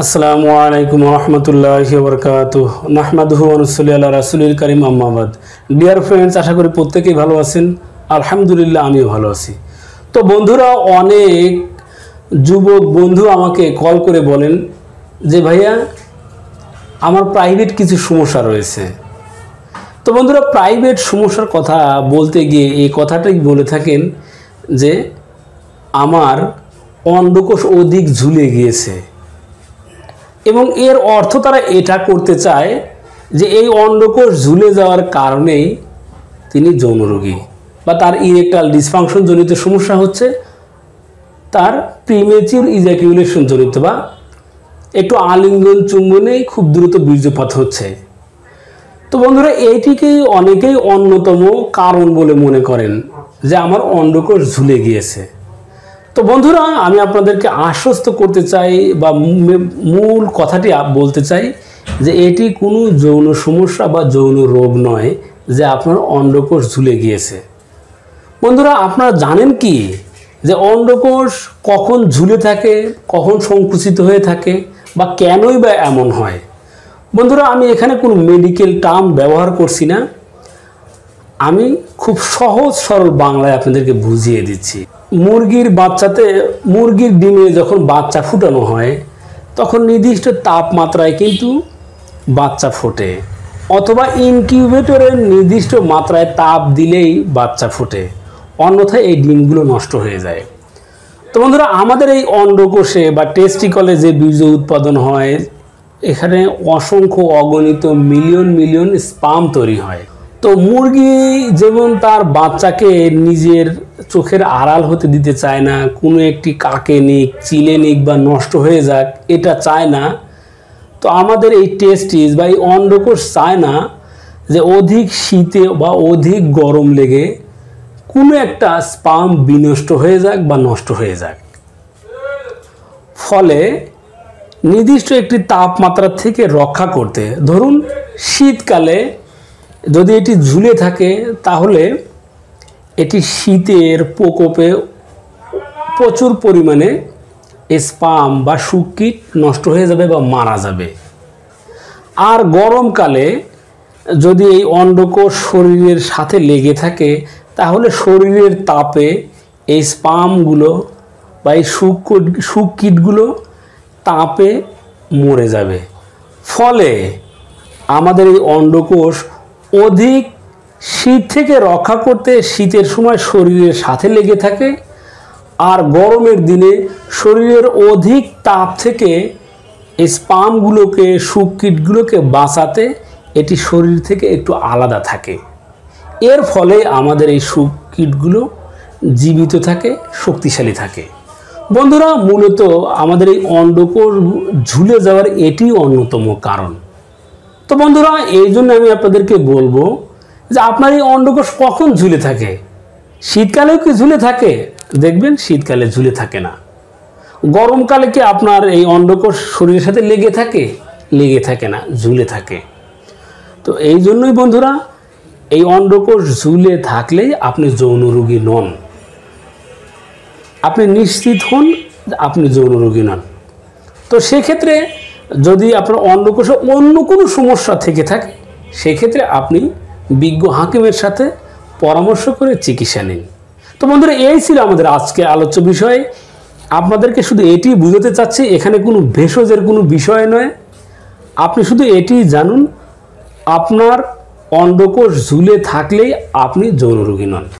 আসসালামু আলাইকুম রহমতুল্লাহি ওয়া বারাকাতুহু নাহমাদুহু ওয়া নুসাল্লি আলা রাসূলিল কারীম আম্মা বাদ। ডিয়ার ফ্রেন্ডস, আশা করি প্রত্যেকেই ভালো আছেন। আলহামদুলিল্লাহ, আমিও ভালো আছি। তো বন্ধুরা, অনেক যুবক বন্ধু আমাকে কল করে বলেন যে ভাইয়া, আমার প্রাইভেট কিছু সমস্যা রয়েছে। তো বন্ধুরা, প্রাইভেট সমস্যার কথা বলতে গিয়ে এই কথাটাই বলে থাকেন যে আমার অন্ডকোষ অধিক ঝুলে গিয়েছে, এবং এর অর্থ তারা এটা করতে চায় যে এই অন্ডকোষ ঝুলে যাওয়ার কারণেই তিনি যৌনরোগী, বা তার ইরেকটাল ডিসফাংশন জনিত সমস্যা হচ্ছে, তার প্রিমেচিউর ইজাকুলেশন জনিত, বা একটু আলিঙ্গন চুম্বনেই খুব দ্রুত বীর্যপাত হচ্ছে। তো বন্ধুরা, এইটিকেই অনেকেই অন্যতম কারণ বলে মনে করেন যে আমার অন্ডকোষ ঝুলে গিয়েছে। তো বন্ধুরা, আমি আপনাদেরকে আশ্বস্ত করতে চাই বা মূল কথাটি বলতে চাই যে এটি কোনো যৌন সমস্যা বা যৌন রোগ নয় যে আপনার অন্ডকোষ ঝুলে গিয়েছে। বন্ধুরা, আপনারা জানেন কি যে অন্ডকোষ কখন ঝুলে থাকে, কখন সংকুচিত হয়ে থাকে, বা কেনই বা এমন হয়? বন্ধুরা, আমি এখানে কোনো মেডিকেল টার্ম ব্যবহার করছি না, আমি খুব সহজ সরল বাংলায় আপনাদেরকে বুঝিয়ে দিচ্ছি। মুরগির ডিমে যখন বাচ্চা ফুটানো হয় তখন নির্দিষ্ট তাপমাত্রায় কিন্তু বাচ্চা ফোটে, অথবা ইনকিউবেটরের নির্দিষ্ট মাত্রায় তাপ দিলেই বাচ্চা ফোটে, অন্যথায় এই ডিমগুলো নষ্ট হয়ে যায়। তো বন্ধুরা, আমাদের এই অন্ডকোষে বা টেস্টিকলে যে বীর্য উৎপাদন হয়, এখানে অসংখ্য অগণিত মিলিয়ন মিলিয়ন স্পার্ম তৈরি হয়। তো মুরগি যেমন তার বাচ্চাকে নিজের চোখের আড়াল হতে দিতে চায় না, কোনো একটি কাকে নিক, চিলে নিক বা নষ্ট হয়ে যাক, এটা চায় না। তো আমাদের এই টেস্টিস বা এই অন্ডকোষ চায় না যে অধিক শীতে বা অধিক গরম লেগে কোনো একটা স্পার্ম বিনষ্ট হয়ে যাক বা নষ্ট হয়ে যাক। ফলে নির্দিষ্ট একটি তাপমাত্রা থেকে রক্ষা করতে, ধরুন শীতকালে যদি এটি ঝুলে থাকে, তাহলে এটি শীতের প্রকোপে প্রচুর পরিমাণে স্পার্ম বা শুককিট নষ্ট হয়ে যাবে বা মারা যাবে। আর গরমকালে যদি এই অন্ডকোষ শরীরের সাথে লেগে থাকে, তাহলে শরীরের তাপে এই স্পার্মগুলো বা এই শুককিটগুলো তাপে মরে যাবে। ফলে আমাদের এই অন্ডকোষ অধিক শীত থেকে রক্ষা করতে শীতের সময় শরীরের সাথে লেগে থাকে, আর গরমের দিনে শরীরের অধিক তাপ থেকে স্পার্মগুলোকে, শুককিটগুলোকে বাঁচাতে এটি শরীর থেকে একটু আলাদা থাকে। এর ফলে আমাদের এই শুককিটগুলো জীবিত থাকে, শক্তিশালী থাকে। বন্ধুরা, মূলত আমাদের এই অন্ডকোষ ঝুলে যাওয়ার এটি অন্যতম কারণ। তো বন্ধুরা, এই জন্য আমি আপনাদেরকে বলবো যে আপনার এই অন্ডকোষ কখন ঝুলে থাকে। শীতকালেও কি ঝুলে থাকে? দেখবেন শীতকালে ঝুলে থাকে না। গরমকালে কি আপনার এই অন্ডকোষ শরীরের সাথে লেগে থাকে? লেগে থাকে না, ঝুলে থাকে। তো এই জন্যই বন্ধুরা, এই অন্ডকোষ ঝুলে থাকলেই আপনি যৌন রোগী নন। আপনি নিশ্চিত হন আপনি যৌন রোগী নন। তো সেক্ষেত্রে যদি আপনার অন্ডকোষে অন্য কোনো সমস্যা থেকে থাকে, সেক্ষেত্রে আপনি বিজ্ঞ হাকিমের সাথে পরামর্শ করে চিকিৎসা নিন। তো বন্ধুরা, এই ছিল আমাদের আজকে আলোচ্য বিষয়। আপনাদেরকে শুধু এটি বুঝাতে চাচ্ছি, এখানে কোনো ভেষজের কোনো বিষয় নয়। আপনি শুধু এটি জানুন, আপনার অন্ডকোষ ঝুলে থাকলেই আপনি যৌন রোগী নন।